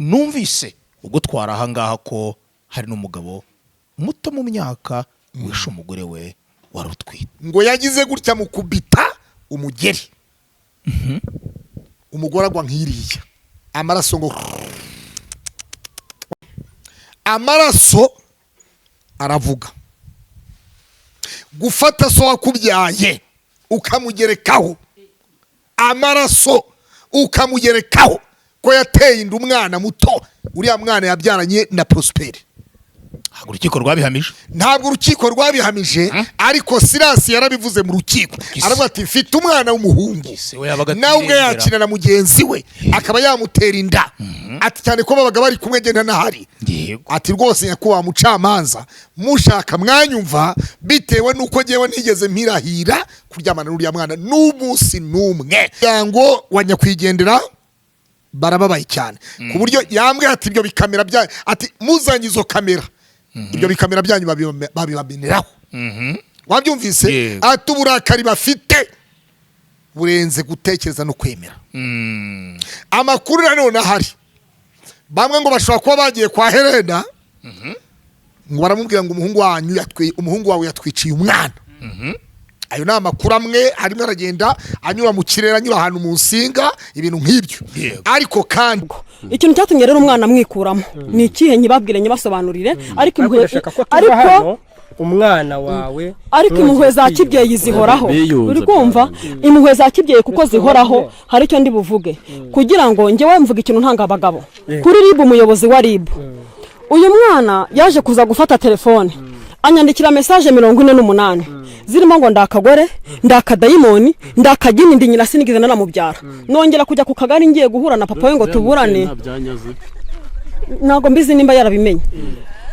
numvise ugutwara aha ngaha ko hari n'umugabo muto mu myaka wishe umugore we warutwite ngo yagize gutya mu kubita umugeri umugore agwa nk'iriya amaraso ngo amaraso aravuga gufata so wakubyaye ukamugerekaho amaraso ukamugerekaho ko yateye inda umwana muto uriya mwana yabyaranye na Prosperi. Ntabwo urukiko rwabihamije ariko Sirasi yarabivuze mu rukiko aravuga ati mfite umwana w'umuhungu nawe yakina na mugenzi we akaba yamutera inda ati cyane ko babaga bari kumwe genda nahari ati rwose nyakuba mucamanza mushaka mwanyumva bitewe nuko ngewe ntigeze mpirahira kuryamana n'uriya mwana n'umunsi n'umwe yango wanyakwigendera barababaye cyane ku buryo yambwe ati ibyo bikamera bya ati muzanye izo kamera ibyo bikamera byanyu babibameneraho wabyumvise ati uburakari bafite burenze gutekereza no kwemera amakuru nanone ahari bamwe ngo bashobora kuba bagiye kwa Helena ngo baramubwira ngo umuhungu wawe yatwiciye umwana ayo ni amakuru amwe arimo aragenda anyura mu kirere anyura ahantu mu nsinga ibintu nk'ibyo ariko kandi ikintu cyatumye rero umwana amwikuramo ni ikihe nyibabwire nyibasobanurire ariko umwana wawe ariko impuhwe za kibyeyi zihoraho uri kumva impuhwe za kibyeyi kuko zihoraho hari icyo ndi buvuge kugira ngo njyewe mvuga ikintu ntangabagabo kuri RIB umuyobozi wa RIB uyu mwana yaje kuza gufata telefone anyandikira message 48 zirimo ngo ndakagore ndakadayimoni ndakagini ndi nyina sinigize nanamubyara nongera kujya ku kagari ngiye guhura na papa we ngo tuburane nago mbizi nimba yarabimenye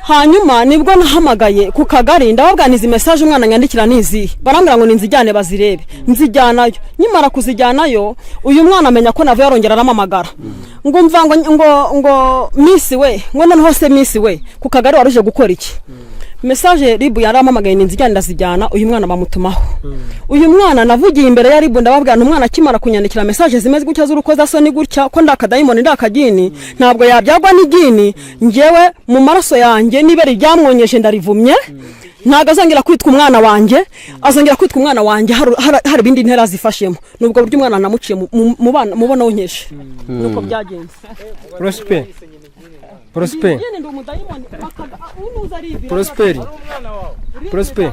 hanyuma nibwo nahamagaye ku kagari ndababganiza message umwana nyandikira nizi barambira ngo ninzijyane bazirebe nzijyanayo nyimara kuzijyanayo uyu mwana amenya ko navo yarongera aramamagara ngo mva ngo miss we ngo noneho se miss we ku kagari waruje gukora iki message RIB yaramamagaye ninzijyana ndazijyana uyu mwana bamutumaho uyu mwana navugiye imbere ya RIB ndababwira umwana akimara kunyandikira message zimeze gutya z'urukoza so ni gutya ko ndakadayimoni ndakagini ntabwo yabyagwa n'igini ngewe mu maraso yanjye nibere ryamwonyeje ndarivumye ntago azongera kwitwa umwana wanjye azongera kwitwa umwana wanjye hari bindi ntera zifashemo nubwo buryo umwana namuciye mu bana mubona wonyeje nuko byagenze Prosperi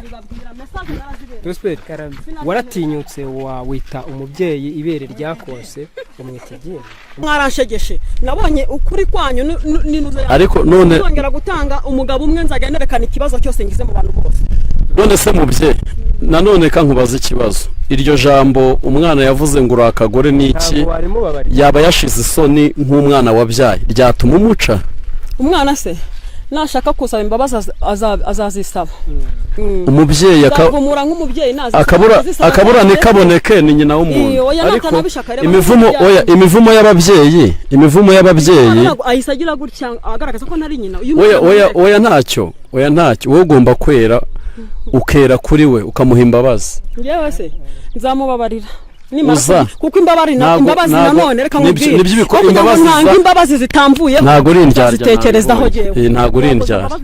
waratinyutse wita umubyeyi ibere ryakose umwita igini mwaranshegeshe nabonye ukuri kwanyu ninuze ariko none nzongera gutanga umugabo umwe nzajya nerekana ikibazo cyose ngize mu bantu bose none se mubye nanone kankubaza ikibazo iryo jambo umwana yavuze ngo urakagore niki yaba yashize isoni nk'umwana wabyaye ryatuma umuca umwana se nashaka kusaba imbabazi azazisaba umubyeyi akavumura nk'umubyeyi nazi akabura nikaboneke ni nyina w'umuntu ariko imivumo y'ababyeyi ayisagira gutya agaragaza ko nari nyina oya ntacyo wowe ugomba kwera ukera kuri we ukamuha imbabazi yewe se nzamubabarira kuko imbabazi nanone reka nkubwire imbabazi zitamvuyeho ntago uri indyarya zitekerezaho jewe ntago uri indyarya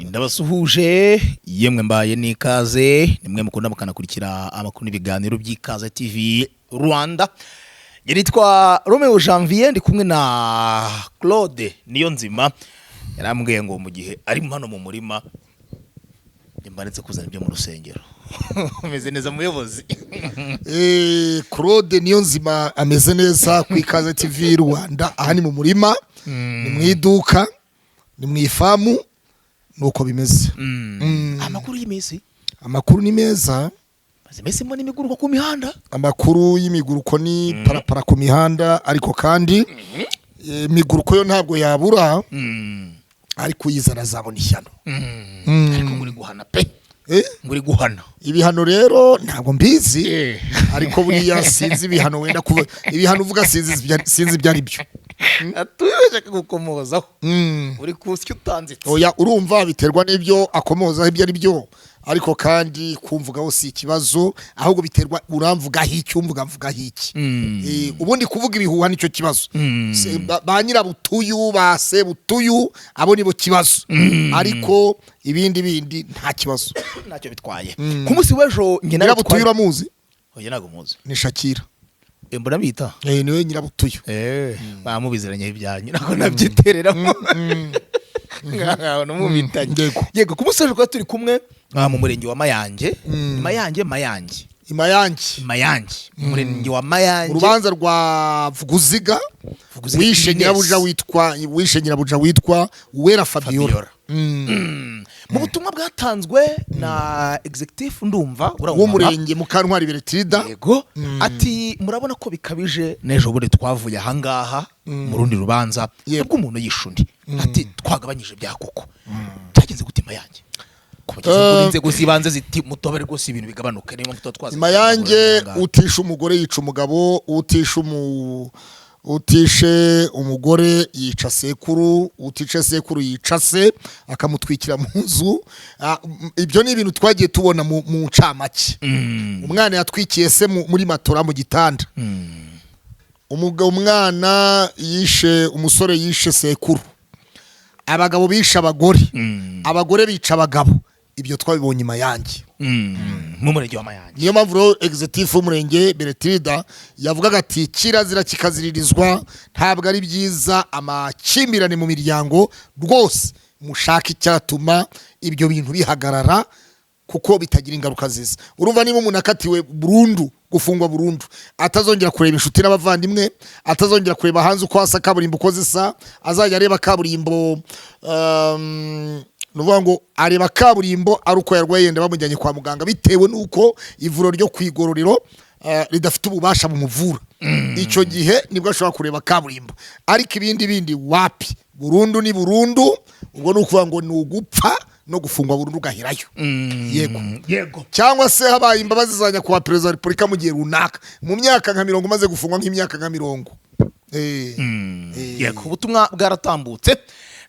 ndabasuhuje yemwe mbaye nikaze nimwe mukunda mukanakurikira amakuru n'ibiganiro by'Ikaze TV Rwanda yitwa Romeo Janvier ndi kumwe na Claude Niyonzima yarambwiye ngo mu gihe ari hano mu murima imbanetse kuzana ibyo mu rusengero ameze neza muyobozi Claude Niyonzima ameze neza ku Ikaze TV Rwanda aha ni mu murima ni mu iduka ni mu ifamu nuko bimeze amakuru y'imisi amakuru ni meza mazimese mbona imiguruko ku mihanda amakuru y'imiguruko ni parapara ku mihanda ariko kandi imiguruko yo ntabwo yabura ariko yizana zabona ishyano ariko muri guhana pe muri guhana ibihano rero ntabwo mbizi ariko buriya sinzi ibihano wenda kuva ibihano uvuga sinzi byari byo atuyeje gukomozaho uri kusya utanzitse oya urumva biterwa n'ibyo akomozaho ibyo ari byo ariko kandi kumvugaho si ikibazo ahubwo biterwa uramvugaho iki umvugaho iki ubundi kuvuga ibihuha nicyo kibazo ba nyirabutuyu ba sebutuyu abo nibo kibazo ariko ibindi nta kibazo ntacyo bitwaye ku munsi w'ejo nyirabutuyu uramuzi oya ntago muzi ni Shakira mbona bita niwe nyirabutuyu bamubiziranye ibyanyu nako nabyitereramo ngaho numubitanye yego ku munsi w'ejo turi kumwe mu murenge wa Mayange Mayange mu murenge wa Mayange urubanza rwa Vuguziga wishe nyirabuja witwa Uwera Fabiola mu butumwa bwatanzwe na executive ndumva w'umurenge Mukantwari Bertrida yego ati murabona ko bikabije nejo bure twavuye ahangaha mu rundi rubanza ubwo umuntu yishundi ati twagabanyije bya koko cyagenze gutima yanjye kubageza inzego zibanze ziti mutobere rwose ibintu bigabanuka niyo mpamvu twaza Mayange utisha umugore yica umugabo utishe umugore yica sekuru utishe sekuru yica se akamutwikira mu nzu ibyo ni ibintu twagiye tubona mu ncamake umwana yatwikiye se muri matora mu gitanda umwana yishe umusore yishe sekuru abagabo bisha abagore bica abagabo ibyo twabibonye Mayange mu murenge wa Mayange niyo mpamvu rero executive w'umurenge Bertrida yavugaga ati kirazira kikaziririzwa ntabwo ari byiza amakimbirane mu miryango rwose mushaka icyatuma ibyo bintu bihagarara kuko bitagira ingaruka ziza urumva niba umuntu akatiwe burundu gufungwa burundu atazongera kureba inshuti n'abavandimwe atazongera kureba hanze uko hasa kaburimbo uko zisa azajya areba kaburimbo nuvuga ngo areba kaburimbo ari uko yarwaye yenda bamujyanye kwa muganga bitewe nuko ivuro ryo kwigororero ridafite ububasha bumuvura icyo gihe nibwo ashobora kureba kaburimbo ariko ibindi wapi burundu ni burundu ubwo ni ukuvuga ngo ni ugupfa no gufungwa burundu ugaherayo yego cyangwa se habaye imbabazi za nyakubahwa perezida wa repubulika mu gihe runaka mu myaka nka 40 umaze gufungwa nk'imyaka nka 40 yego ubutumwa bwaratambutse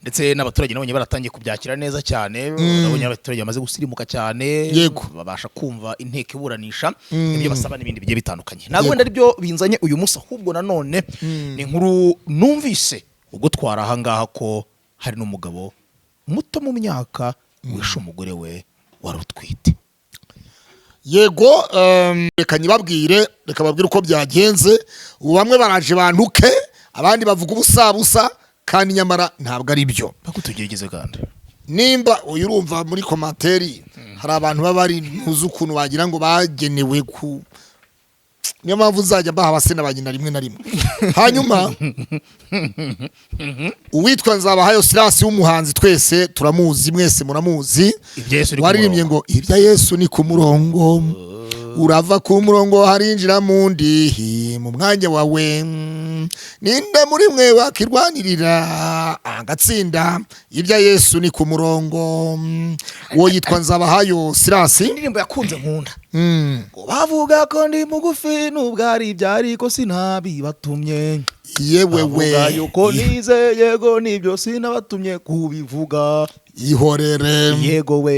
ndetse n'abaturage nabonye baratangiye kubyakira neza cyane nabonye abaturage bamaze gusirimuka cyane babasha kumva inteko iburanisha ibyo basaba n'ibindi bigiye bitandukanye ntabwo wenda aribyo binzanye uyu munsi ahubwo nanone ni inkuru numvise ubwo twara ahangaha ko hari n'umugabo muto mu myaka wishe umugore we wari utwite yego reka babwire uko byagenze ubu bamwe baraje bantuke abandi bavuga ubusabusa kandi nyamara ntabwo ari byo bakutugerageze kandi nimba uyu urumva muri komenteri hari abantu baba bari ntuzi ukuntu wagira ngo bagenewe ku niyo mpamvu uzajya mbaha abasena bagina rimwe na rimwe hanyuma uwitwa Nzabahayo Silas w'umuhanzi twese turamuzi mwese muramuzi waririmbye ngo ibya Yesu ni ku murongo urava ku murongo harinjira mu ndihi mu mwanya wawe ninde muri mwe wakirwanirira agatsinda ibya Yesu ni ku murongo uwo yitwa Nzabahayo Silas indirimbo yakunze nkunda bavuga ko ndi mugufi n'ubwari byari ko sinabibatumye yewe we yuko nizeye ngo nibyo sinabatumye kubivuga ihorere yego we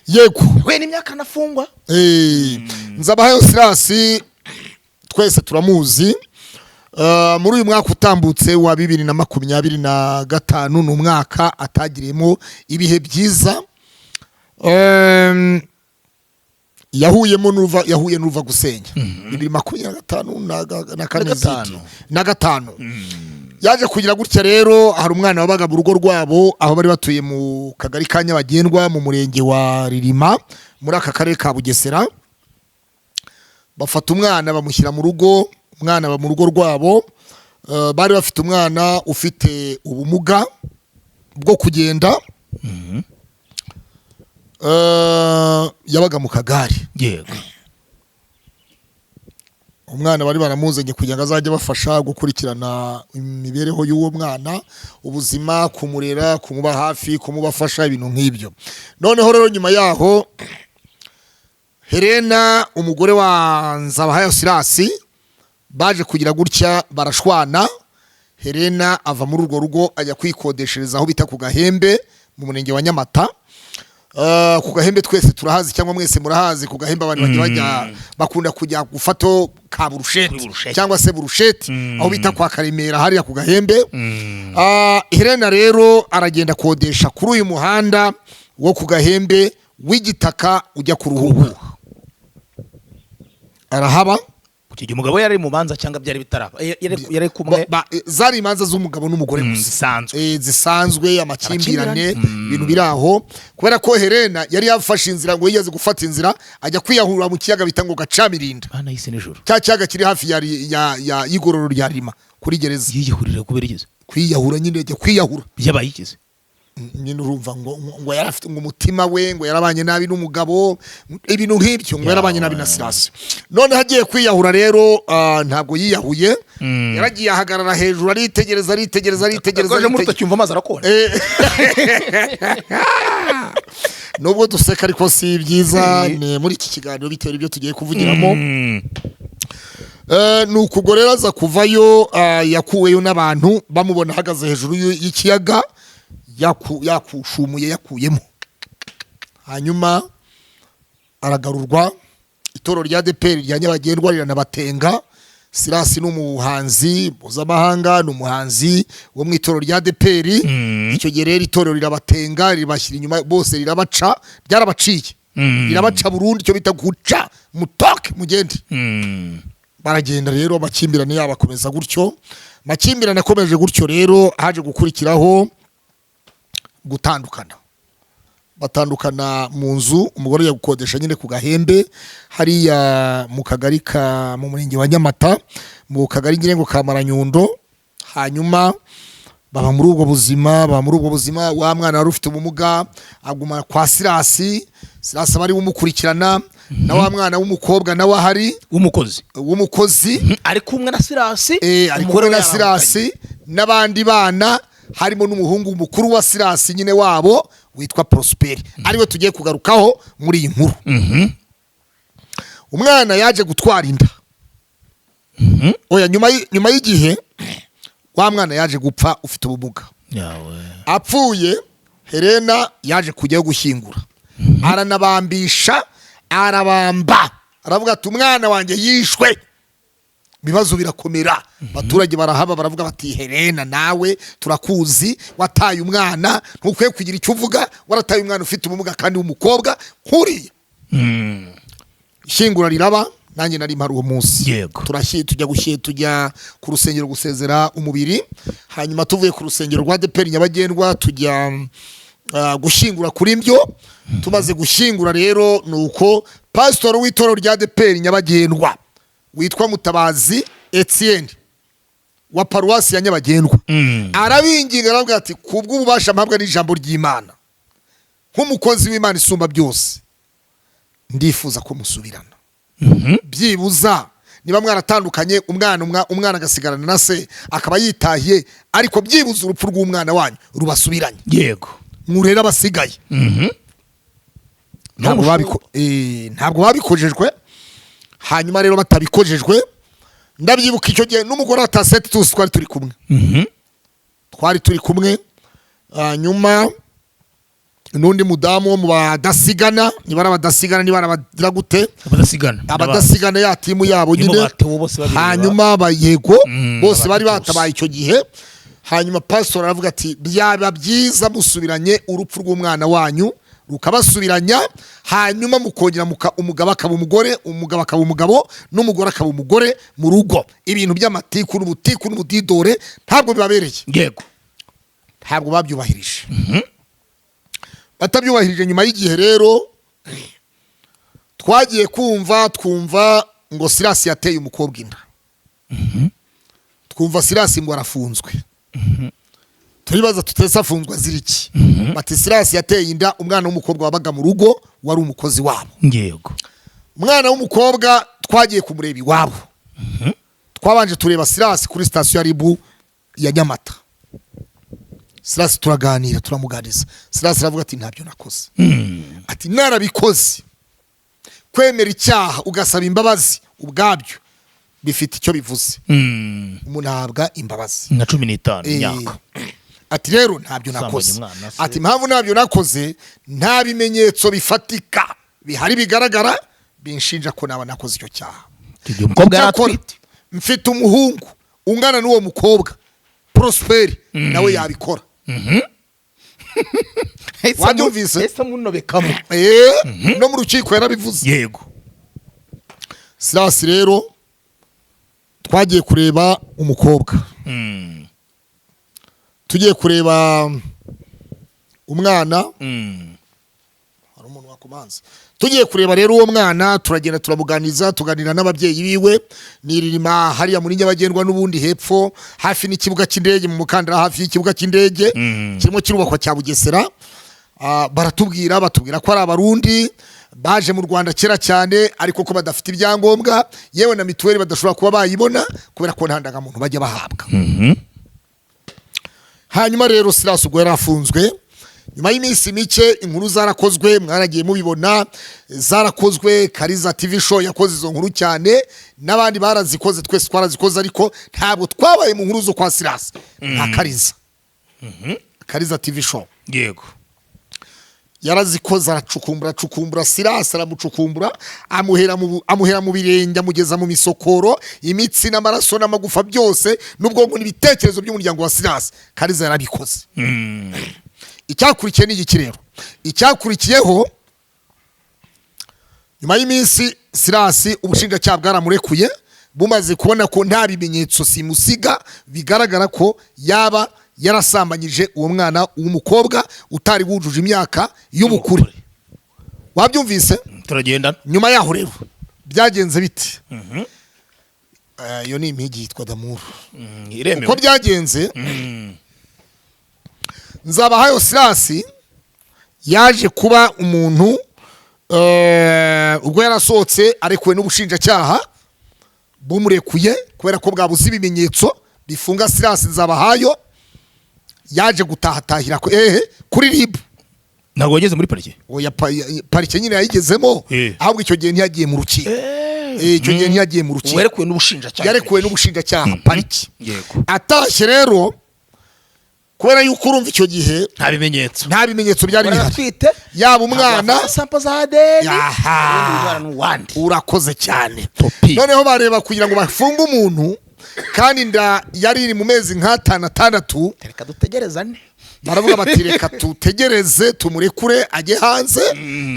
yego we n'imyaka nafungwa Nzabahayo Silas twese turamuzi muri uyu mwaka utambutse wa 2025 n'umwaka atagiremo ibihe byiza yahuye n'uruva gusenya 2025 na gatanu yaje kugira gutya rero hari umwana wabaga mu rugo rwabo aho bari batuye mu kagari ka Nyabagendwa mu murenge wa Ririma muri aka karere ka Bugesera bafata umwana bamushyira mu rugo umwana ba mu rugo rwabo bari bafite umwana ufite ubumuga bwo kugenda yabaga mu kagari yego umwana bari baramuzanye kugira ngo azajye bafasha gukurikirana imibereho y'uwo mwana ubuzima kumurera kumuba hafi kumubafasha ibintu nk'ibyo noneho rero nyuma yaho Helena umugore wa Nzabahayo Silas baje kugira gutya barashwana Helena ava muri urwo rugo ajya kwikodeshereza aho bita ku Gahembe mu murenge wa Nyamata ku gahembe twese turahazi cyangwa mwese murahazi. Ku gahembe abantu bajya bakunda kujya gufata ka burusheti cyangwa se burusheti aho bita kwa Karemera hariya ku gahembe. Helena rero aragenda kodesha kuri uyu muhanda wo ku gahembe w'igitaka ujya ku Ruhuha. Arahaba Iki umugabo yari mu manza cyangwa byari bitaraba yari kumwe zari imanza z'umugabo n'umugore zisanzwe amakimbirane ibintu biraho kubera ko Helena yari yafashe inzira ngo yigeze gufata inzira ajya kwiyahurira mu kiyaga bita ngo Gacamirinda. Nahise nijoro cya kiyaga kiri hafi ya igororo rya Rima kuri gereza. yiyahurira kubera igize kwiyahura nyine ajya kwiyahura yabayikize nyine urumva ngo yarafite ngo umutima we ngo yarabanye nabi n'umugabo ibintu nk'ibyo ngo yarabanye nabi na Sirasi. None hagiye kwiyahura rero ntabwo yiyahuye yaragiye ahagarara hejuru aritegereza aje muri cyumva amazi arakora. Nubwo duseka ariko si byiza ni muri iki kiganiro bitewe ibyo tugiye kuvugiramo. Nuko ubwo rero aza kuvayo yakuweyo n'abantu bamubona ahagaze hejuru y'ikiyaga yakushumuye yakuyemo. Hanyuma aragarurwa itorero rya ADEPR rya Nyabagendwa riranabatenga. Sirasi n'umuhanzi mpuzamahanga n'umuhanzi wo mu itorero rya ADEPR. Icyo gihe rero itorero rirabatenga ribashyira inyuma bose rirabaca ryarabaciye rirabaca burundu icyo bita guca mutoke mugende. Baragenda rero amakimbirane yabo akomeza gutyo. Makimbirane akomeje gutyo rero haje gukurikiraho gutandukana. Batandukana mu nzu umugore yagukodesha nyine ku gahembe hariya mu kagari ka mu murenge wa Nyamata mu kagari ngirengo ka Maranyundo. Hanyuma baba muri ubwo buzima wa mwana wari ufite ubumuga aguma kwa Sirasi bari bumukurikirana na wa mwana w'umukobwa nawe ahari w'umukozi ari kumwe na Sirasi ari kumwe na Sirasi n'abandi bana harimo n'umuhungu mukuru wa Sirasi nyine wabo witwa Prosper ariwe tugiye kugarukaho muri iyi nkuru. Umwana yaje gutwara inda oya nyuma y'igihe wa mwana yaje gupfa ufite ubumuga apfuye. Helena yaje kujyayo gushyingura aranabambisha arabamba aravuga ati umwana wanjye yishwe. Bibazo birakomera abaturage barahaba baravuga bati Helena nawe turakuzi wataye umwana ntukwiye kugira icyo uvuga warataye umwana ufite ubumuga kandi w'umukobwa nkuriye. Ishyingura riraba nanjye nari mpari uwo munsi tujya ku rusengero gusezera umubiri. Hanyuma tuvuye ku rusengero rwa ADEPR Nyabagendwa tujya gushyingura kuri mbyo. Tumaze gushyingura rero nuko pastor w'itorero rya ADEPR Nyabagendwa witwa Mutabazi Etienne wa paruwasi ya Nyabagendwa arabinginga aravuga ati kubw'ububasha mpabwa n'ijambo ry'Imana nk'umukozi w'Imana isumba byose ndifuza ko musubirana. Byibuza niba mwaratandukanye umwana agasigarana na se akaba yitahiye ariko byibuza urupfu rw'umwana wanyu rubasubiranye yego murera abasigaye. Ntabwo babikojejwe. Hanyuma rero batabikojejwe ndabyibuka icyo gihe n'umugore wa Tasete twari turi kumwe. Hanyuma n'undi mudamu wo mu badasigana niba abadasigana niba abagira gute abadasigana ya timu yabo nyine. Hanyuma bayego bose bari batabaye icyo gihe. Hanyuma pastor aravuga ati byaba byiza musubiranye urupfu rw'umwana wanyu rukabasubiranya hanyuma mukongera umugabo akaba umugore akaba umugabo n'umugore akaba umugore mu rugo. Ibintu by'amatiku n'ubutidore ntabwo bibabereye yego ntabwo babyubahirije. Batabyubahirije nyuma y'igihe rero twagiye twumva ngo Sirasi yateye umukobwa inda. Twumva Sirasi ngo arafunzwe. Turibaza tutese afunzwa ziriki. Bati Sirasi yateye inda umwana w'umukobwa wabaga mu rugo wari umukozi wabo. Yego. Umwana w'umukobwa twagiye kumureba iwabo. Twabanje tureba Sirasi kuri station ya Ribu ya Nyamata. Sirasi turaganira turamuganiza. Sirasi aravuga ati ntabyo nakoze. Ati narabikoze. Kwemera icyaha ugasaba imbabazi ubwabyo bifite icyo bivuze. Umuntu ahabwa imbabazi na 15 myaka. ati rero ntabyo nakoze, ati impamvu ntabyo nakoze nta bimenyetso bifatika bihari bigaragara binshinja ko naba nakoze icyo cyaha. umukobwa yaratwite, mfite umuhungu ungana n'uwo mukobwa Prosperi nawe yabikora. Wabyumvise? ese munobekamo no mu rukiko yarabivuze. yego. Silas rero twagiye kureba umukobwa, tugiye kureba umwana, hari umuntu wakumanza, tugiye kureba rero uwo mwana, turagenda turamuganiza, tuganira n'ababyeyi biwe, niririma hariya muri Nyabagendwa n'ubundi hepfo hafi n'ikibuga cy'indege, mu mukandara hafi y'ikibuga cy'indege kirimo kirubakwa cya Bugesera. Baratubwira ko ari abarundi baje mu Rwanda kera cyane, ariko ko badafite ibyangombwa, yewe na mituweli badashobora kuba bayibona kubera ko nta ndangamuntu bajya bahabwa. Hanyuma rero Silas ubwo yarafunzwe, nyuma y'iminsi mike inkuru zarakozwe, mwaragiye mubibona, zarakozwe. Kariza TV show yakoze izo nkuru cyane, n'abandi barazikoze, twese twarazikoze, ariko ntabwo twabaye mu nkuru zo kwa Silas nta Kariza. Kariza TV show yego yarazikoze, aracukumbura Silas, aramucukumbura, amuhera mu birenge, amugeza mu misokoro, imitsi n'amaraso n'amagufa byose n'ubwonko n'ibitekerezo by'umuryango wa Silas. Kariza yarabikoze. Icyakurikiye ni iki rero? Icyakurikiyeho, nyuma y'iminsi Silas ubushinjacyaha bwaramurekuye, bumaze kubona ko nta bimenyetso simusiga bigaragara ko yaba yarasambanyije uwo mwana w'umukobwa utari wujuje imyaka y'ubukure. Wabyumvise? turagenda. Nyuma yaho rero byagenze biti? Iyo ni impigi yitwa Damuru. Uko byagenze, Nzabahayo Silas yaje kuba umuntu ubwo yarasohotse arekuwe n'ubushinjacyaha bumurekuye kubera ko bwabuze ibimenyetso bifunga Silas Nzabahayo, yaje gutahatahira kuri RIB. ntabwo wageze muri parike? Oya, parike nyine yayigezemo, ahubwo icyo gihe ntiyagiye mu rukiko. Icyo gihe ntiyagiye mu rukiko, yarekuwe n'ubushinjacyaha. yarekuwe n'ubushinjacyaha parike. yego. Atashye rero, kubera yuko urumva icyo gihe nta bimenyetso byari bihari, baratwite, yaba umwana sample za ADN, urakoze cyane. Noneho bareba kugira ngo bafunge umuntu kandi inda yari iri mu mezi nk'atandatu, reka dutegerezane. baravuga bati reka tutegereze tumurekure ajye hanze,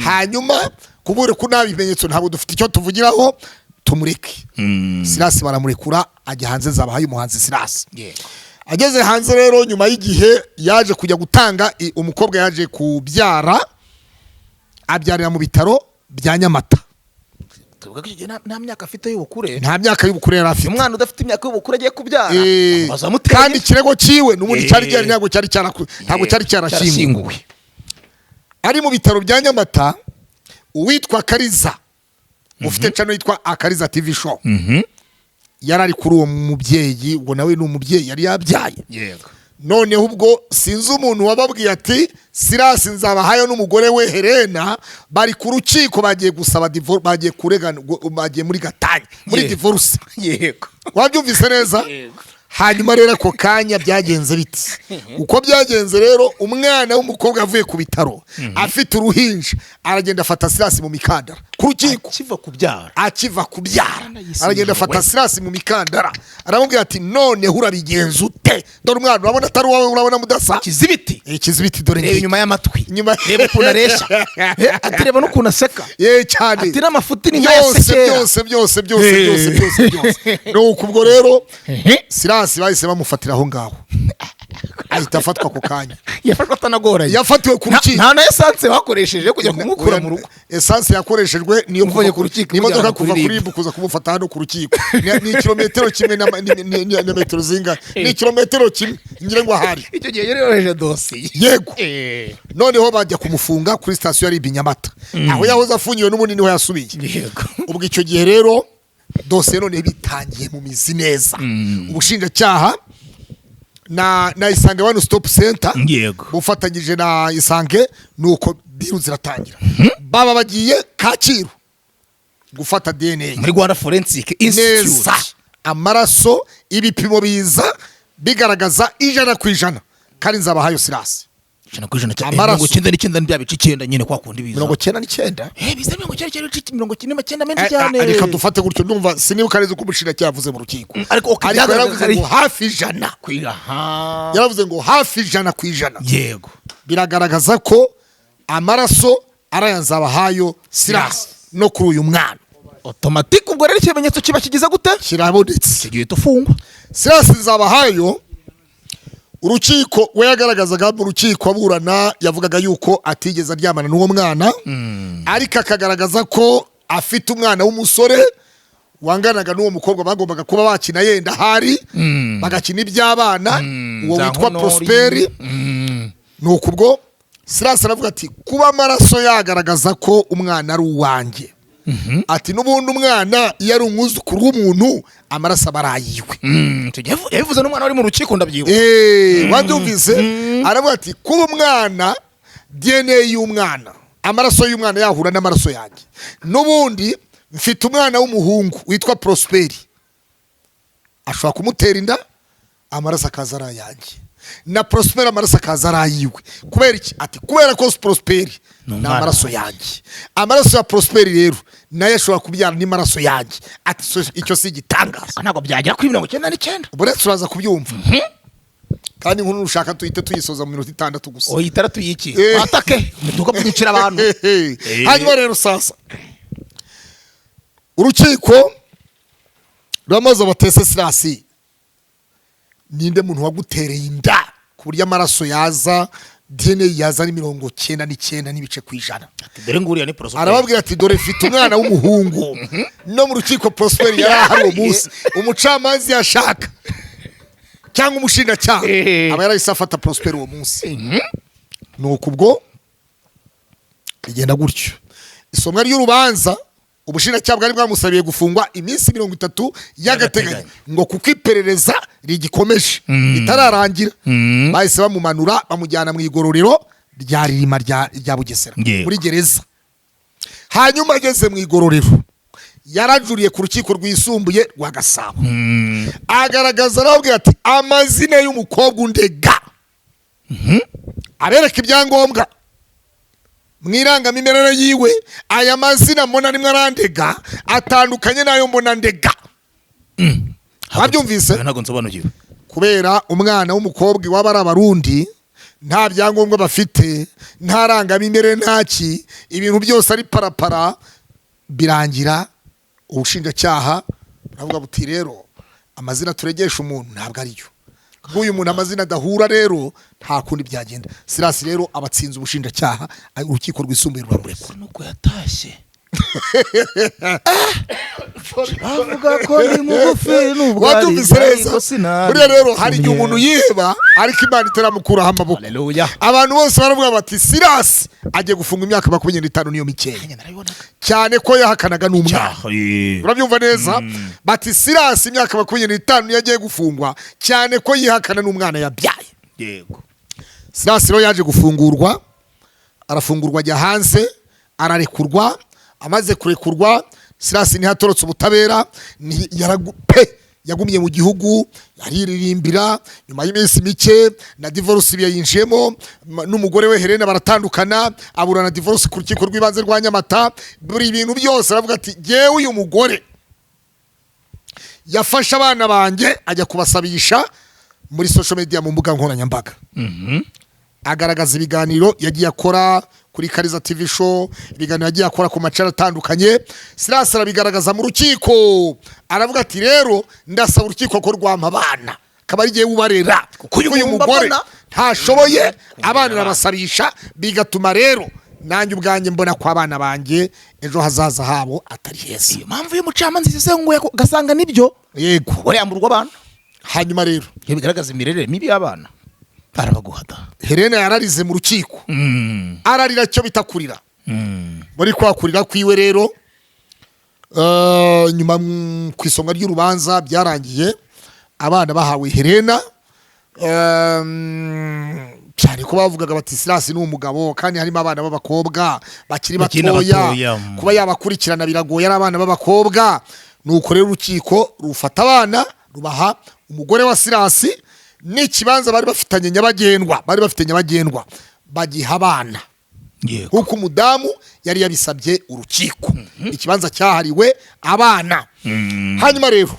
hanyuma kubure ko nta bimenyetso ntabwo dufite icyo tuvugiraho, tumureke. Silas baramurekura ajya hanze, Nzabahayo umuhanzi Silas. Ageze hanze rero, nyuma y'igihe yaje kujya gutanga, umukobwa yaje kubyara, abyarira mu bitaro bya Nyamata. tuvuga ko nta myaka afite y'ubukure, nta myaka y'ubukure yari afite. umwana udafite imyaka y'ubukure agiye kubyara, kandi ikirego cyiwe n'ubundi cyari gihari, ntabwo cyari cyarashyinguwe. Ari mu bitaro bya Nyamata, uwitwa Kariza ufite channel yitwa Akariza TV show, yari ari kuri uwo mubyeyi, ubwo nawe ni umubyeyi yari yabyaye. yego. Noneho ubwo sinzi umuntu wababwiye ati Silas Nzabahayo n'umugore we Helena bari ku rukiko, bagiye gusaba bagiye kuregana, bagiye muri gatanya, muri divorce. yego. Wabyumvise neza? Hanyuma rero ako kanya byagenze biti? Uko byagenze rero, umwana w'umukobwa yavuye ku bitaro afite uruhinja, aragenda afata Silas mu mikandara ku rukiko. Akiva kubyara aragenda afata Silas mu mikandara, aramubwira ati noneho urabigenza ute? Dore umwana urabona atari wowe, urabona mudasa kizibiti dore reba inyuma y'amatwi, reba ukuntu areshya, atireba n'ukuntu aseka cyane, atira amafuti ni nk'ayasekera, byose. Nuko ubwo rero Silas bahise bamufatira aho ngaho, ahita afatwa ako kanya. Yafashwe atanagoranye, yafatiwe ku rukiko. Nta na essence bakoresheje kujya kumukura mu rugo. Essence yakoreshejwe niyo kuva ku rukiko, imodoka kuva kuri RIB kuza kumufata hano ku rukiko. Ni kilometero kimwe na metero zinga, ni kilometero kimwe ngira ngo ahari. Icyo gihe yoroheje dosiye. Yego. Noneho bajya kumufunga kuri station ya RIB Nyamata, aho yahoze afungiwe n'ubundi niho yasubiye. Yego. Ubwo icyo gihe rero dosiye none bitangiye mu mizi neza. Ubushinjacyaha na Isange One Stop Center, yego, bufatanyije na Isange, nuko biru ziratangira. Baba bagiye Kacyiru gufata DNA muri Rwanda Forensic Institute, amaraso, ibipimo biza bigaragaza 100% kandi nzabahayo Sirasi ijana ku ijana Amaraso. 99 n'ibya bice 9 nyine kwa kundi biza 99 biza 99 menshi cyane reka dufate gutyo ndumva sinibuka neza uko umushinjacyaha yavuze mu rukiko ariko yaravuze ngo hafi ijana kwiha yaravuze ngo hafi ijana ku ijana yego biragaragaza ko amaraso arayanzabahayo Sirasi no kuri uyu mwana automatique ubwo rero ikimenyetso kiba kigize gute kirabonetse kigiye tufungwa Sirasi nzabahayo urukiko we yagaragazaga mu rukiko aburana yavugaga yuko atigeze aryamana n'uwo mwana ariko akagaragaza ko afite umwana w'umusore wanganaga n'uwo mukobwa bagombaga kuba bakina yenda hari bagakina iby'abana uwo witwa Prosperi nuko ubwo Sirasi aravuga ati kuba amaraso yagaragaza ko umwana ari uwanjye ati n'ubundi umwana iyo ari umwuzukuru w'umuntu amaraso aba arayiwe yabivuze n'umwana wari mu rukiko ndabyibuka wabyumvise aravuga ati kuba umwana DNA y'umwana amaraso y'umwana yahura n'amaraso yanjye n'ubundi mfite umwana w'umuhungu witwa Prosperi ashobora kumutera inda amaraso akaza ari ayanjye na Prosperi amaraso akaza ari ayiwe kubera iki ati kubera ko Prosperi ni amaraso yanjye amaraso ya Prosperi rero nayo ashobora kubyara n'amaraso yanjye ati icyo si igitangaza ntabwo byagera kuri 99 buretse uraza kubyumva kandi nkuru ushaka tuhite tuyisoza mu minota 6 gusa itandatu y'iki atake duka kunyicira abantu hanyuma rero sasa urukiko rwamaze batese Sirasi ninde muntu wagutereye inda ku buryo amaraso yaza DNA yaza ni 99 n'ibice ku ijana dore nguriya ni Prosperi arababwira ati dore mfite umwana w'umuhungu no mu rukiko Prosperi yari ahari uwo munsi umucamanza yashaka cyangwa umushinjacyaha aba yarahise afata Prosperi uwo munsi nuko ubwo igenda gutyo isomwa ry'urubanza ubushinjacyaha bwari bwamusabiye gufungwa iminsi 30 y'agateganyo ngo kuko iperereza rigikomeje itararangira bahise bamumanura bamujyana mu igororero rya Ririma rya Bugesera muri gereza hanyuma ageze mu igororero yarajuriye ku rukiko rwisumbuye rwa Gasabo agaragaza arabwira ati amazina y'umukobwa undega abereka ibyangombwa mwirangamimerere yiwe aya mazina mbona nimwe arandega atandukanye nayo mbona ndega wabyumvise ntago nsobanukiwe kubera umwana w'umukobwa waba ari abarundi nta byangombwa bafite nta rangamimerere ntaki ibintu byose ari parapara birangira ubushinjacyaha buravuga buti rero amazina turegesha umuntu ntabwo ariyo bw'uyu muntu amazina adahura rero nta kundi byagenda Sirasi rero abatsinze ubushinjacyaha urukiko rwisumbuye ruramurekura nuko yatashye avuga ko ni mugufi n'ubwo ari neza buriya rero hari igihe umuntu yiba ariko Imana itaramukuraho amaboko abantu bose baravuga bati Sirasi agiye gufunga imyaka 25 niyo mikeya cyane ko yahakanaga n'umwana urabyumva neza bati Sirasi imyaka 25 niyo agiye gufungwa cyane ko yihakana n'umwana yabyaye yego Sirasi rero yaje gufungurwa arafungurwa ajya hanze ararekurwa amaze kurekurwa Sirasi ntihatorotse ubutabera yagumye mu gihugu yariririmbira nyuma y'iminsi mike na divorce yayinjiyemo n'umugore we Helena baratandukana aburana divorce ku rukiko rw'ibanze rwa Nyamata buri ibintu byose aravuga ati jewe uyu mugore yafashe abana banjye ajya kubasabisha muri social media mu mbuga nkoranyambaga agaragaza ibiganiro yagiye akora kuri Kariza TV show ibiganiro yagiye akora ku macana atandukanye Sirasi arabigaragaza mu rukiko aravuga ati rero ndasaba urukiko ko rwampa abana akaba ari gihe ubarera kuko uyu mugore ntashoboye abana arabasabisha bigatuma rero nanjye ubwanjye mbona ko abana banjye ejo hazaza habo atari heza iyo mpamvu y'umucamanza isesenguye gasanga nibyo yego wari yamburwa abana hanyuma rero bigaragaza imirere mibi y'abana arabaguhata Helena yararize mu rukiko ararira cyo bitakurira muri kwakurira kwiwe rero nyuma ku isonga ry'urubanza byarangiye abana bahawe Helena cyane ko bavugaga bati Sirasi ni umugabo kandi harimo abana b'abakobwa bakiri batoya kuba yabakurikirana biragoye ari abana b'abakobwa nuko rero urukiko rufata abana rubaha umugore wa Sirasi n'ikibanza bari bafitanye nyabagendwa bagiha abana kuko umudamu yari yabisabye urukiko ikibanza cyahariwe abana. Hanyuma rero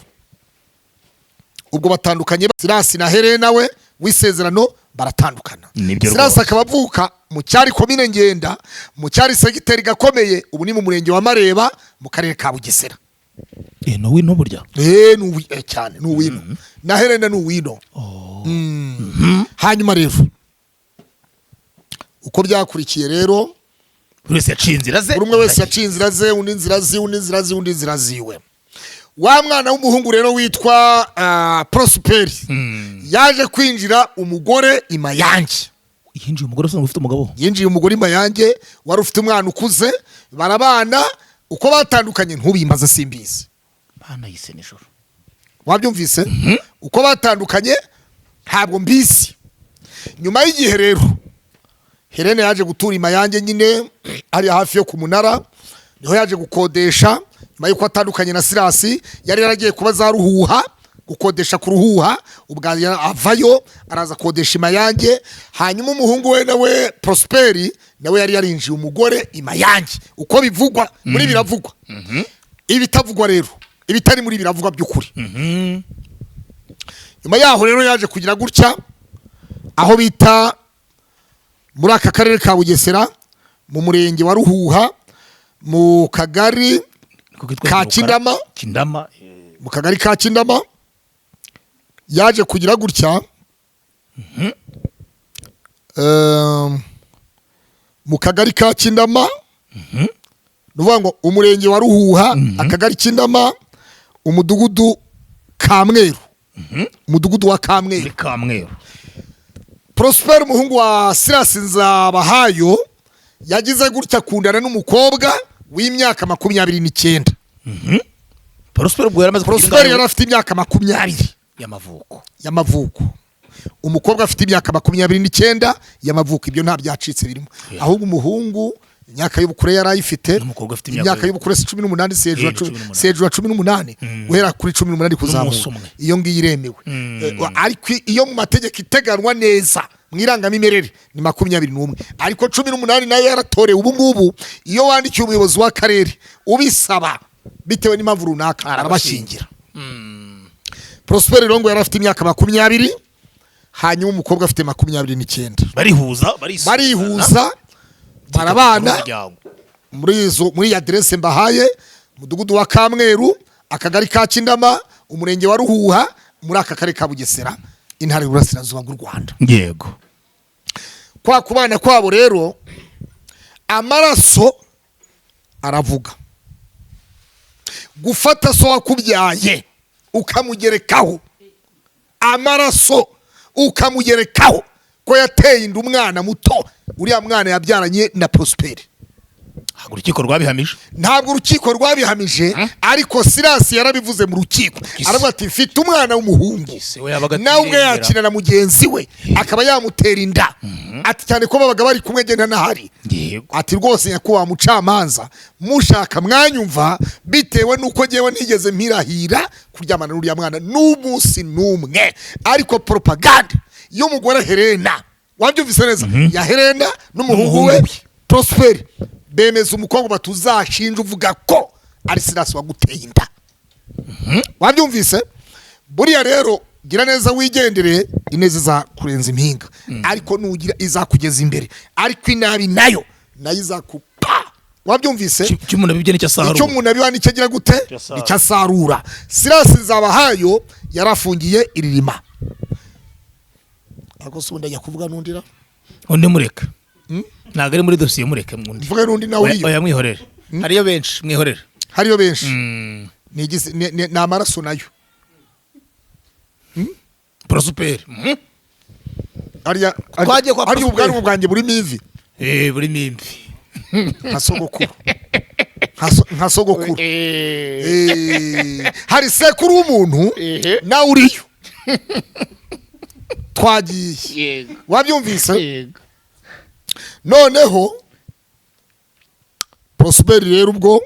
ubwo batandukanye Sirasi na Helena we w'isezerano baratandukana. Sirasi akaba avuka mu cyari komine Ngenda mu cyari segiteri gakomeye ubu ni mu murenge wa Mareba mu karere ka Bugesera. No wino burya cyane no wino na Helena no wino. Hanyuma rero uko byakurikiye rero buri wese yaciye inzira ze undi inzira ziwe. Wa mwana w'umuhungu rero witwa Prosperi yaje kwinjira umugore Imayange. Yinjiye umugore usanga ufite umugabo. Yinjiye umugore Imayange wari ufite umwana ukuze barabana uko batandukanye ntubimaze simbizi. Bana yise nijoro. Wabyumvise? Uko batandukanye ntabwo mbizi. Nyuma y'igihe rero Helena yaje gutura Imayange nyine ari hafi yo ku munara niho yaje gukodesha. Nyuma yuko atandukanye na Sirasi yari yaragiye kuba za Ruhuha gukodesha ku Ruhuha ubwa avayo araza kodesha Imayange. Hanyuma umuhungu we nawe Prosperi nawe yari yarinjiye umugore Imayange uko bivugwa muri biravugwa. Ibitavugwa rero ibitari muri biravugwa by'ukuri. Nyuma yaho rero yaje kugira gutya aho bita muri aka karere ka Bugesera mu murenge wa Ruhuha mu kagari ka Kindama mu kagari ka Kindama yaje kugira gutya mu kagari ka Kindama nuvuga ngo umurenge wa Ruhuha akagari Kindama umudugudu Kamweru umudugudu wa Kamweru. Prosper umuhungu wa Sirasi Nzabahayo yagize gutya kundana n'umukobwa w'imyaka 29. Prosper yari afite imyaka 20 y'amavuko. Umukobwa afite imyaka 29 y'amavuko. Ibyo nta byacitse birimo. Ahubwo umuhungu imyaka y'ubukure yari ayifite. Imyaka y'ubukure 18 sejura 18 guhera kuri 18 kuzamuka. Iyo ngiyi iremewe. Ariko iyo mu mategeko iteganwa neza mwirangamimerere ni 21 ariko 18 nayo yaratorewe ubu ngubu iyo wandikiye umuyobozi w'akarere ubisaba bitewe n'impamvu runaka arabashingira. Prosper Rongo yari afite imyaka 20 hanyuma umukobwa afite 29. Barihuza barabana muri adresse mbahaye mudugudu wa Kamweru akagari ka Kindama umurenge wa Ruhuha muri aka karere ka Bugesera intara y'Uburasirazuba bw'u Rwanda. Yego. Kwa kubana kwabo rero amaraso aravuga. Gufata so wakubyaye ukamugerekaho amaraso ukamugerekaho ko yateye inda umwana muto uriya mwana yabyaranye na Prosperi. Ntabwo urukiko rwabihamije ariko Sirasi yarabivuze mu rukiko aravuga ati mfite umwana w'umuhungu nawe ubwe yakina na mugenzi we akaba yamutera inda ati cyane ko babaga bari kumwe genda nahari ati rwose nyakubahwa mucamanza mushaka mwanyumva bitewe nuko ngewe ntigeze mpirahira kuryamana n'uriya mwana n'umunsi n'umwe ariko propaganda y'umugore Helena wabyumvise neza ya Helena n'umuhungu we Prosperi bemeza umukobwa batuzashinja uvuga ko ari Sirasi waguteye inda. Wabyumvise buriya rero gira neza wigendere ineze za kurenza impinga ariko nugira izakugeza imbere ariko inabi nayo izakupa. Wabyumvise icyo umuntu abibye nicyo agira gute icyasarura. Sirasi Nzabahayo yarafungiye iririma ako subunda njya kuvuga nundira undi mureka ntago ari muri dosiye mureke mwundi vuga nundi nawe iyo oya mwihorere hariyo benshi mwihorere ni amaraso nayo Prosper ariya ubwanwa bwanjye burimo imvi burimo imvi nka sogokuru hari sekuru w'umuntu nawe uriyo twagiye wabyumvise. Noneho Prosper rero ubwo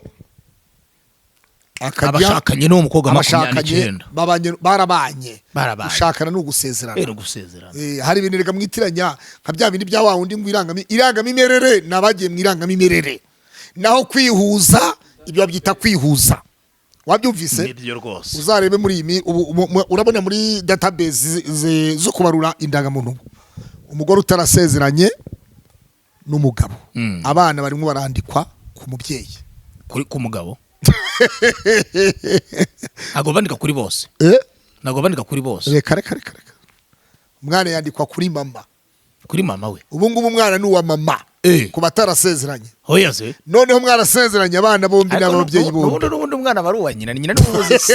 abashakanye n'uwo mukobwa 29 barabanye gushakana no gusezerana hari ibintu rega mwitiranya nka bya bindi bya wa wundi ngo irangamimerere nabagiye mu irangamimerere naho kwihuza ibyo babyita kwihuza wabyumvise uzarebe muri iyi urabona muri database zo kubarura indangamuntu umugore utarasezeranye n'umugabo abana barimo barandikwa ku mubyeyi ku mugabo ntabwo bandika kuri bose reka umwana yandikwa kuri mama we ubu ngubu umwana ni uwa mama ku batarasezeranye noneho mwarasezeranye abana bombi n'ababyeyi bombi n'ubundi umwana bari uwa nyina nyina n'umuzi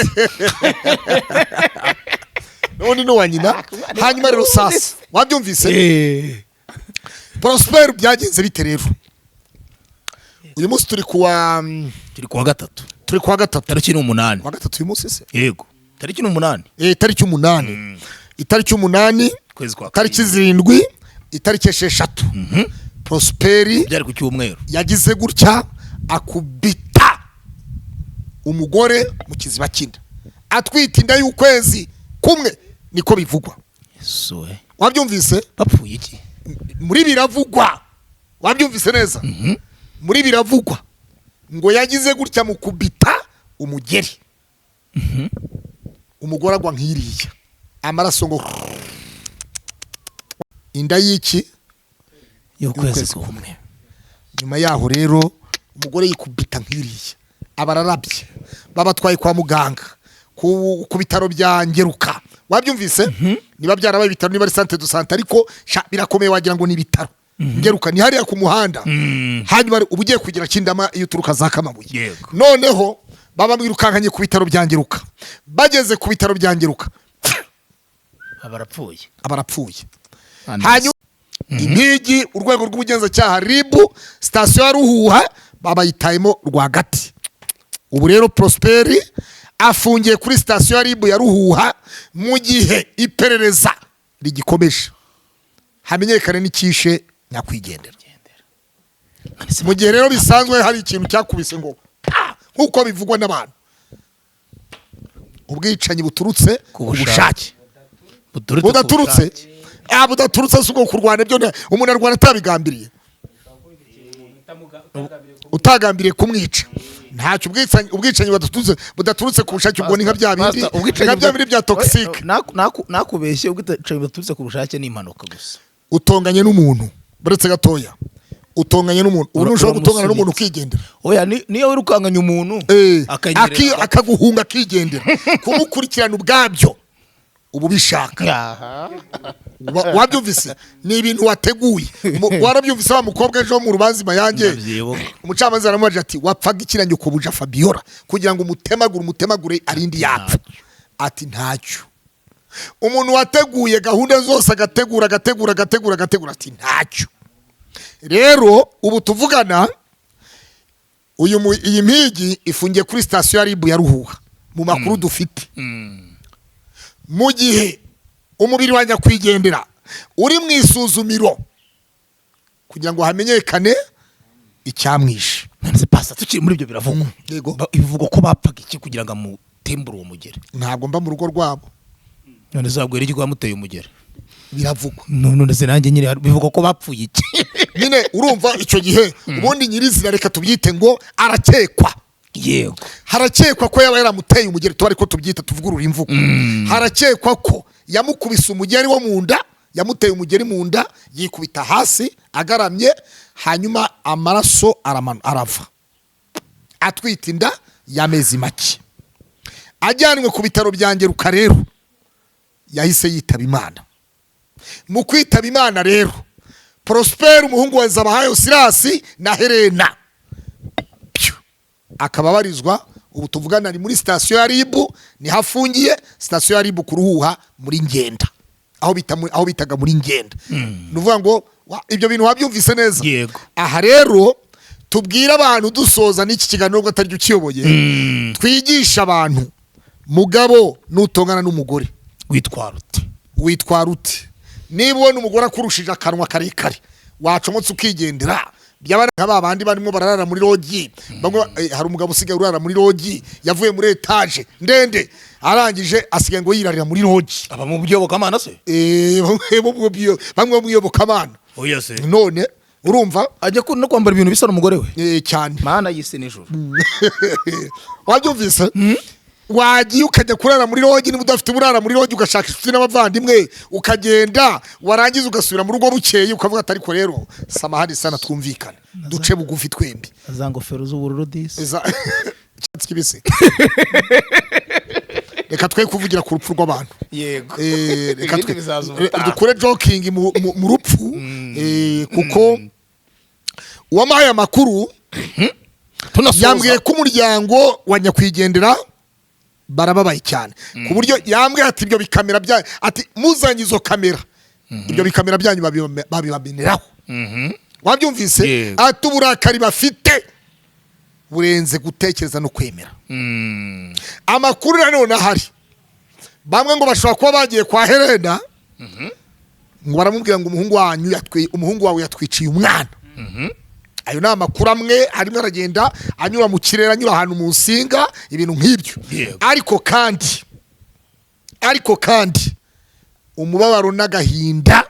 n'ubundi ni uwa nyina hanyuma rero sasa wabyumvise Prosper byagenze bite rero uyu munsi turi kuwa gatatu tariki 8 wa gatatu uyu munsi se yego tariki 8 tariki 8 itariki 8 tariki 7 itariki 6 Prosperi byari ku cyumweru yagize gutya akubita umugore mu kiziba kinda atwita inda y'ukwezi kumwe niko bivugwa wabyumvise bapfuye iki muri biravugwa wabyumvise neza muri biravugwa ngo yagize gutya mu kubita umugeri umugore agwa nk'iriya amaraso ngo inda y'iki y'ukwezi kumwe nyuma yaho rero umugore yikubita nk'iriya abararabye babatwaye kwa muganga ku bitaro bya Ngeruka wabyumvise niba byarabaye bitaro niba ari centre de santé ariko birakomeye wagira ngo ni bitaro Ngeruka ni hariya ku muhanda hanyuma ubugiye kugira kindama iyo turuka za Kamabuye noneho baba mwirukankanye ku bitaro bya Ngeruka bageze ku bitaro bya Ngeruka abarapfuye hanyuma impigi urwego rw'ubugenzacyaha RIB station ya Ruhuha babayitayemo rwagati ubu rero Prosperi afungiye kuri station ya RIB ya Ruhuha mu gihe iperereza rigikomeje hamenyekane n'ikishe nyakwigendera mu gihe rero bisanzwe hari ikintu cyakubise ngo nkuko bivugwa n'abantu ubwicanyi buturutse ku bushake budaturutse suko kurwana byo umuntu arwana atabigambiriye utagambiriye kumwica ntacyo ubwicanyi budaturutse ku bushake ubwo ni nka bya bindi bya toxic nakubeshye ubwicanyi budaturutse ku bushake ni impanuka gusa utonganye n'umuntu buretse gatoya utonganye n'umuntu ubu ntushobora gutongana n'umuntu ukigendera oya niyo wirukanganye umuntu akaguhunga akigendera kumukurikirana ubwabyo ubu bishaka wabyumvise ni ibintu wateguye warabyumvise wa mukobwa ejo mu rubanza Mayange umucamanza aramubaje ati wapfaga ikiranye ukubuja Fabiola kugira ngo umutemagure arindi yapfa ati ntacyo umuntu wateguye gahunda zose agategura ati ntacyo rero ubu tuvugana iyi mpigi ifungiye kuri station ya RIB ya Ruhuha mu makuru dufite mu gihe umubiri wa nyakwigendera uri mu isuzumiro kugira ngo hamenyekane icyamwishe none pasta tukiri muri ibyo biravugwa bivuga ko bapfaga iki kugira ngo amutembure uwo mugeri ntabwo mba mu rugo rwabo none zabwira iki kwamuteye umugeri biravugwa none se nanjye nyine bivuga ko bapfuye iki nyine urumva icyo gihe ubundi nyirizina reka tubyite ngo arakekwa yego harakekwa ko yaba yaramuteye umugeri tuba ariko tubyita tuvugurura imvugo harakekwa ko yamukubise umugeri wo mu nda yamuteye umugeri mu nda yikubita hasi agaramye hanyuma amaraso arava atwita inda y'amezi make ajyanwe ku bitaro bya Ngeruka rero yahise yitaba Imana mu kwitaba Imana rero Prosper umuhungu wa Zabahayo Sirasi na Helena akababarizwa ubu tuvugana ni muri station ya RIB ni hafungiye station ya RIB ku Ruhuha muri Ngenda aho bitaga muri Ngenda nuvuga ngo ibyo bintu wabyumvise neza aha rero tubwira abantu dusoza n'iki kiganiro ngo atari ukiyoboye twigisha abantu mugabo nutongana n'umugore witwara ute niba ubona umugore akurushije akanwa karekare wacomotse ukigendera byabana nk'aba bandi barimo bararara muri logi bamwe hari umugabo usigaye urara muri logi yavuye muri etage ndende arangije asigaye ngo yirarira muri logi aba mu byobokamana se bamwe mu byobokamana oya se none urumva ajya no kwambara ibintu bisa n'umugore we cyane mana yise nijoro wabyumvise wagiye ukajya kurara muri logi niba udafite uburara muri logi ugashaka inshuti n'abavandimwe ukagenda warangiza ugasubira mu rugo bukeye ukavuga ati ariko rero samahani sana twumvikana duce bugufi twembi za ngofero z'ubururu disi icyatsi kibisi reka twe kuvugira ku rupfu rw'abantu yego reka dukore joking mu rupfu kuko uwamaye amakuru yambwiye ko umuryango wa nyakwigendera barababaye cyane ku buryo yambwiye ati ibyo bikamera byanyu ati muzanye izo kamera ibyo bikamera byanyu babibameneraho wabyumvise ati uburakari bafite burenze gutekereza no kwemera amakuru nanone ahari bamwe ngo bashobora kuba bagiye kwa Helena ngo baramubwira ngo umuhungu wawe yatwiciye umwana ayo ni amakuru amwe arimo aragenda anyura mu kirere anyura ahantu mu nsinga ibintu nk'ibyo ariko kandi umubabaro n'agahinda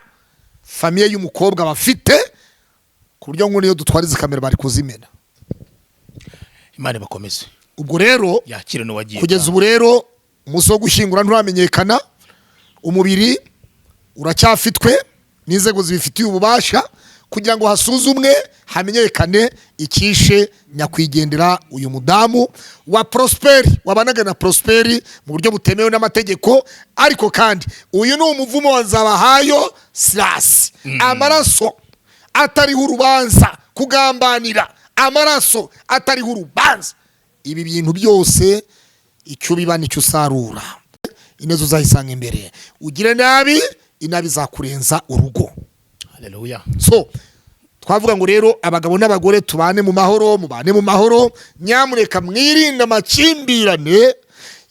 famiye y'umukobwa bafite ku buryo ngo niyo dutwara izi kamera bari kuzimena Imana bakomeze ubwo rero yakire no wagiye kugeza ubu rero umunsi wo gushyingura nturamenyekana umubiri uracyafitwe n'inzego zibifitiye ububasha kugira ngo hasuzumwe hamenyekane ikishe nyakwigendera uyu mudamu wa Prosperi wabanaga na Prosperi mu buryo butemewe n'amategeko ariko kandi uyu ni umuvumo wa Nzabahayo Silas amaraso atariho urubanza kugambanira amaraso atariho urubanza ibi bintu byose icyo biba nicyo usarura inezo uzayisanga imbere ugire nabi inabi zakurenza urugo. Haleluya. So twavuga ngo rero abagabo n'abagore tubane mu mahoro nyamureka mwirinde amakimbirane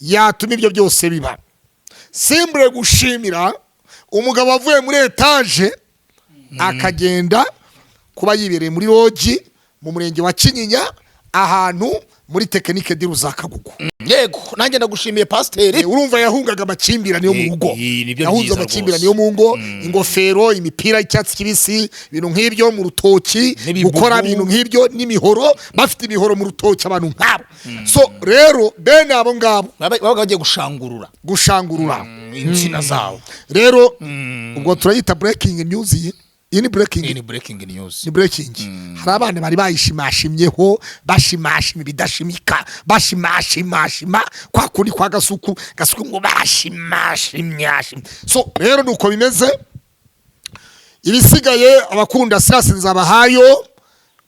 yatuma ibyo byose biba. Simbre gushimira umugabo avuye muri etage akagenda kuba yibereye muri logi mu murenge wa Kinyinya ahantu muri tekinike di Ruzakagugu. Yego nanjye ndagushimiye pasiteri. Urumva yahungaga amakimbirane yo mu rugo. Yahunze amakimbirane yo mu ngo, ingofero, imipira y'icyatsi kibisi, ibintu nk'ibyo mu rutoki, gukora ibintu nk'ibyo n'imihoro, bafite imihoro mu rutoki abantu nkabo. So rero bene abo ngabo babaga bagiye gushangurura insina zawo. Rero ubwo turayita breaking news ini breaking news. Ni breaking. Hari abana bari bayishimashimyeho bashimashima bidashimika bashimashima kwa kundi kwa gasuku ngo bashimashimyashim. So rero nuko bimeze ibisigaye abakunda Silas Nzabahayo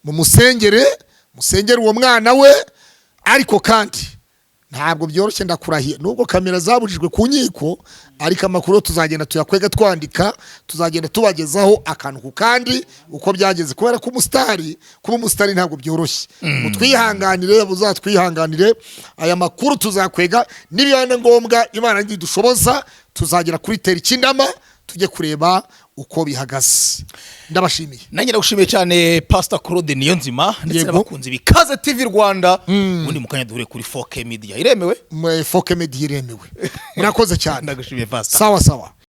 mu musengere uwo mwana we ariko kandi ntabwo byoroshye ndakurahiye nubwo kamera zabujijwe ku nkiko ariko amakuru tuzagenda tuyakwega twandika tuzagenda tubagezaho akantu ku kandi uko byageze kubera ko kuba umusitari ntabwo byoroshye mutwihanganire buzatwihanganire aya makuru tuzakwega n'ibiyana ngombwa Imana ndidushoboza tuzagera kuri teri kindama tujye kureba uko bihagaze. Ndabashimiye. Nanjye ndagushimiye cyane Pastor Claude Niyonzima ndetse n'abakunzi bikaze TV Rwanda ubundi mukanya duhure kuri 4K Media iremewe 4K Media iremewe. Murakoze cyane. Ndagushimiye Pastor. Sawa.